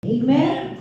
Amen.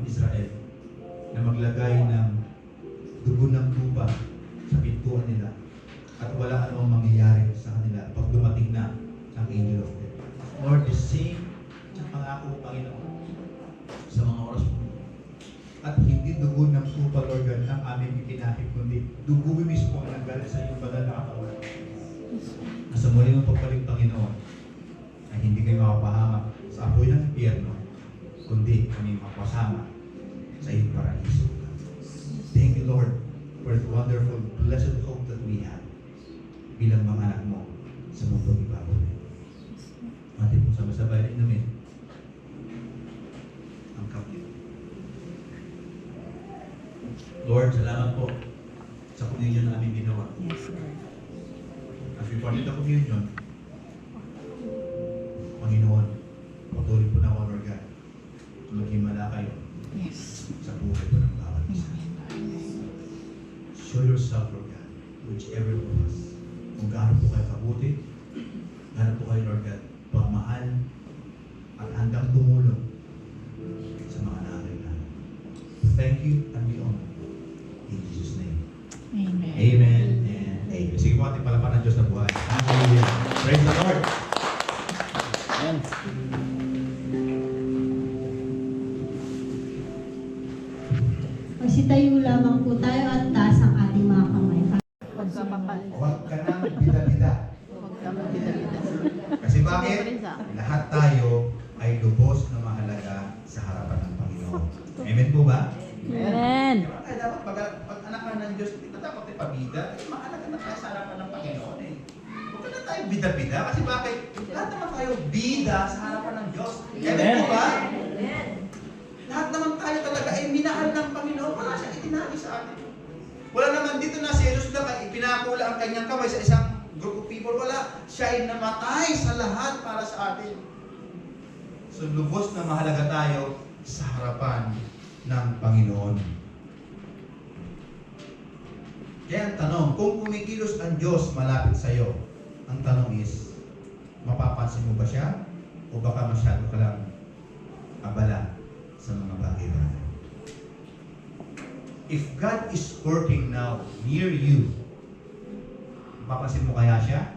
Israel na maglagay ng dugo ng tupa sa pintuan nila at wala anong mangyayari sa kanila pag dumating na ang angel of death. Lord, the same ang pangako, Panginoon, sa mga oras mo. At hindi dugo ng tupa, Lord God, ang aming ipinahid, kundi dugo mismo ang nanggaling sa iyong banal na katawan. Na sa muli mong pagbalik, Panginoon, ay hindi kayo makapahamak sa apoy ng impyerno, kundi kami makapasama sa iyong paraiso. Thank you, Lord, for the wonderful, blessed hope that we have bilang mga anak mo sa mundong ibabaw. Atin po sabay-sabay rin namin ang kapit. Lord, salamat po sa communion na aming ginawa. Yes, Lord. As we partake the communion, Panginoon, patuloy po na ako, Lord God, maghimala kayo Yes. sa buhay po ng bawat isa. Show yourself, Lord God, to whichever of us. Kung gaano po kayo kabuti, gaano po kayo, Lord God, pagmahal at handang tumulong sa mga nangangailangan. Thank you and we honor you. In Jesus' name. Amen. Amen and amen. Sige po, ating palapanan ng Diyos na buhay. Hallelujah. Praise the Lord. Amen. Magsitayo lamang po tayo at taas ang ating mga kamay. Huwag ka nang bida-bida. Kasi bakit? Lahat tayo ay lubos na mahalaga sa harapan ng Panginoon. Amen po ba? Amen. Kaya dapat pag anak ka ng Diyos, hindi dapat ipabida. Kasi mahalaga na tayo sa harapan ng Panginoon eh. Huwag ka na tayo bida-bida. Kasi bakit? Lahat naman tayo bida sa harapan ng Diyos. Amen po ba? Lahat naman tayo talaga ay minahal ng Panginoon. Wala siya itinagi sa atin. Wala naman dito na si Jesus lang ay pinakula ang kanyang kamay sa isang group of people. Wala. Siya ay namatay sa lahat para sa atin. So lubos na mahalaga tayo sa harapan ng Panginoon. Kaya ang tanong, kung kumikilos ang Diyos malapit sa iyo, ang tanong is, mapapansin mo ba siya? O baka masyado ka lang abala sa mga bagay-bagay? If God is working now near you, mapapansin mo kaya siya?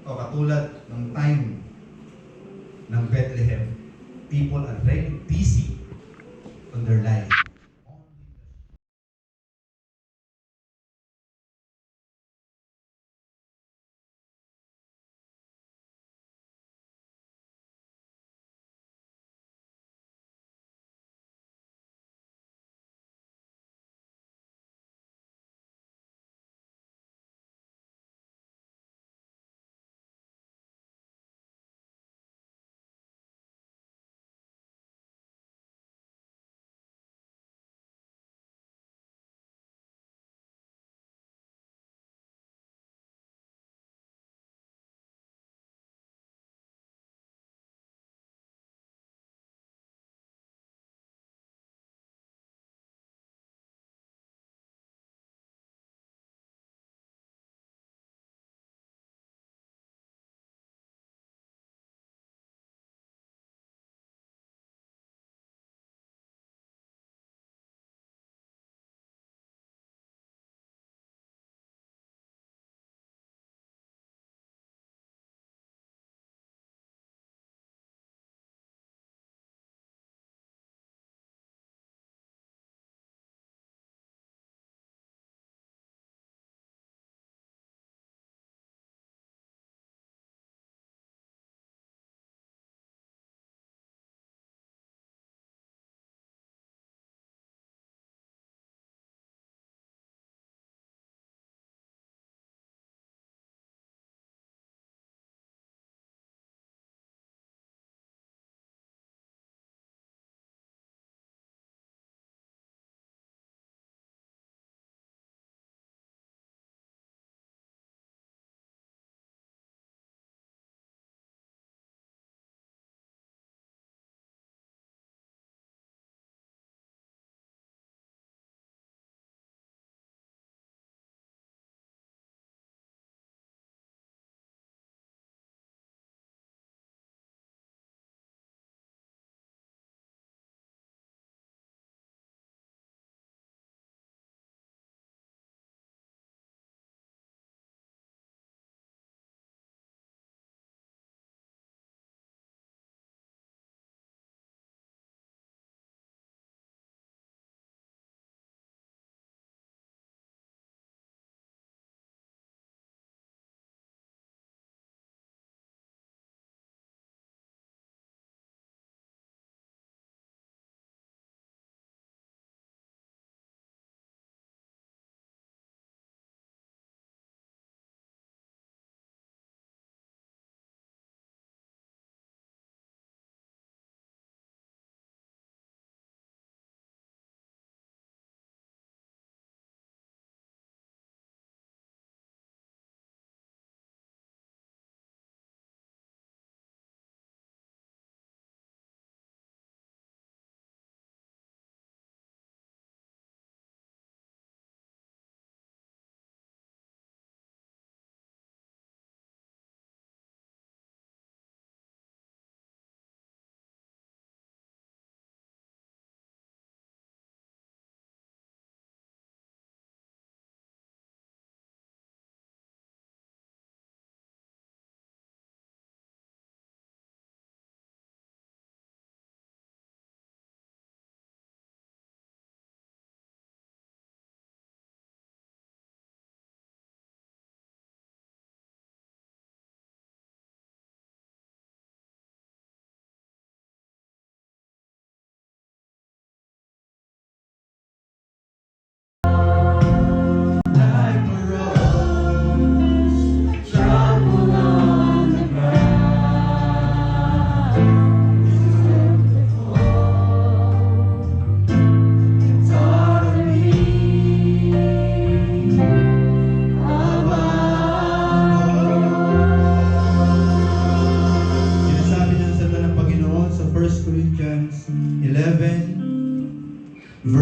O katulad ng time ng Bethlehem, people are very busy on their life.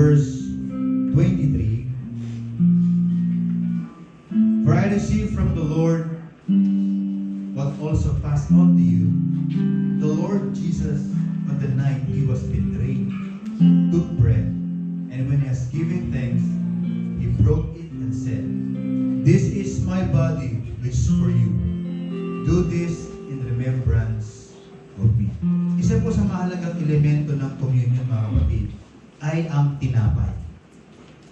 verse 23. For I received from the Lord what also passed on to you. The Lord Jesus, on the night he was betrayed, took bread, and when he has given thanks, he broke it and said, "This is my body, which is for you. Do this in remembrance of me." Isa po sa mahalagang elemento ng communion, mga kapatid, ay ang tinapay.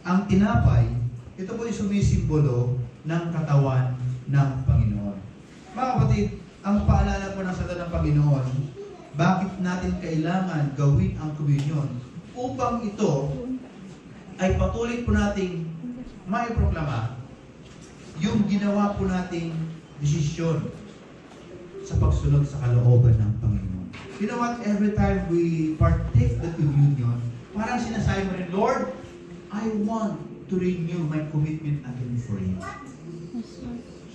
Ang tinapay, ito po ay sumisimbolo ng katawan ng Panginoon. Mga kapatid, ang paalala po ng salita ng Panginoon, bakit natin kailangan gawin ang communion? Upang ito ay patuloy po nating maiproklama yung ginawa po nating desisyon sa pagsunod sa kalooban ng Panginoon. You know what? Every time we partake the communion, parang sinasabi mo rin, Lord, I want to renew my commitment again for you.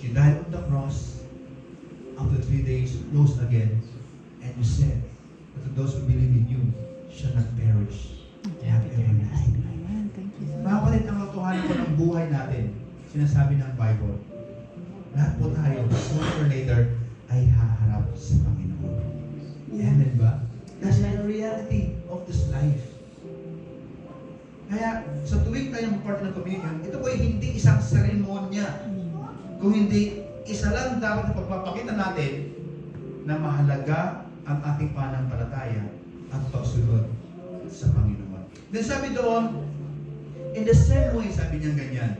You died on the cross. After 3 days, you rose again. And you said that to those who believe in you shall not perish, they have everlasting life. Mga kapatid, ang katotohanan po ng buhay natin, sinasabi ng Bible, lahat po tayo, sooner or later, ay haharap sa Panginoon. Amen ba? That's the reality of this life. Kaya, sa tuwing tayo mag-part ng communion, ito po ay hindi isang seremonya. Kung hindi, isa lang dapat na pagpapakita natin na mahalaga ang ating pananampalataya at pagsunod sa Panginoon. Then sabi doon, in the same way, sabi niya ganyan,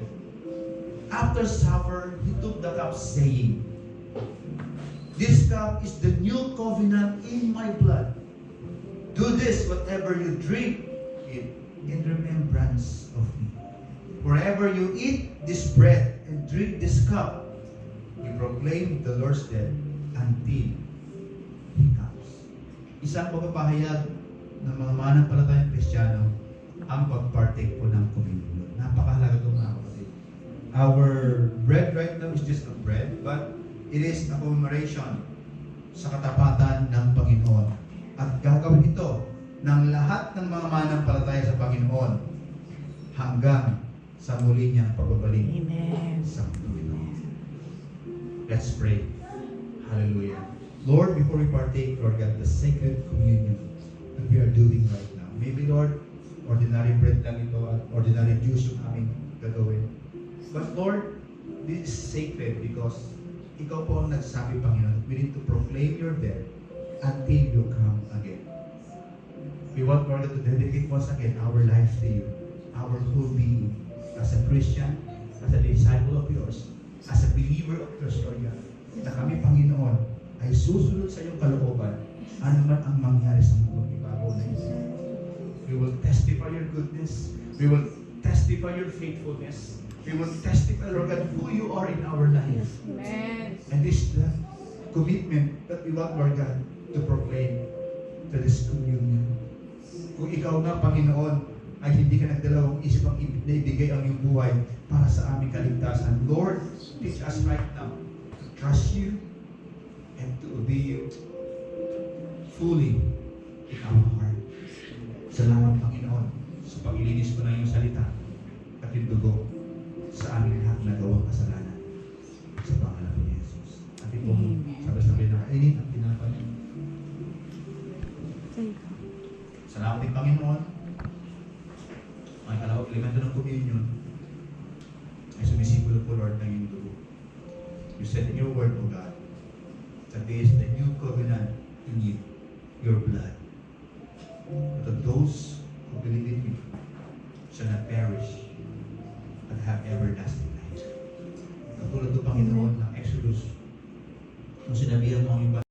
after supper, he took the cup saying, "This cup is the new covenant in my blood. Do this, whatever you drink it, in remembrance of me. Wherever you eat this bread and drink this cup, you proclaim the Lord's death until He comes." Isang pagpapahayag ng mga mananampalatayang Kristiyano ang pag-partake po ng communion. Napakahalaga ito, mga kapatid. Our bread right now is just a bread, but it is a commemoration sa katapatan ng Panginoon. At gagawin ito ng lahat ng mga mananampalataya sa Panginoon hanggang sa muli niyang pagbabalik sa Panginoon. Let's pray. Hallelujah. Lord, before we partake, Lord God, the sacred communion that we are doing right now. Maybe, Lord, ordinary bread lang ito at ordinary juice yung aming gagawin. But Lord, this is sacred because Ikaw po ang nagsabi, Panginoon, we need to proclaim your death until you come again. We want, Lord, to dedicate once again our life to you, our whole being, as a Christian, as a disciple of yours, as a believer of yours, Lord God, na kami, Panginoon, ay susunod sa iyong kalooban, ano man ang mangyari sa mundo, ibabaw na ito. We will testify your goodness. We will testify your faithfulness. We will testify, Lord God, who you are in our life. Amen. And this is the commitment that we want, Lord God, to proclaim to this communion. Kung ikaw nga, Panginoon, ay hindi ka nagdalawang isip ang ibigay ang iyong buhay para sa aming kaligtasan. Lord, teach us right now to trust you and to obey you fully in our heart. Salamat, Panginoon, sa pag-ilinis mo na iyong salita at yung dugo sa aming lahat na gawang kasalanan. Sa pangalan ni Jesus. At ito, sabi-sabi na kainin at tinapay. Salamat din, Panginoon. Ang kalawag elemento ng communion ay sumisimbolo po, Lord, ng iyong dugo. You said in your word, O God, that this is the new covenant in you, your blood. But of those who believe in you shall not perish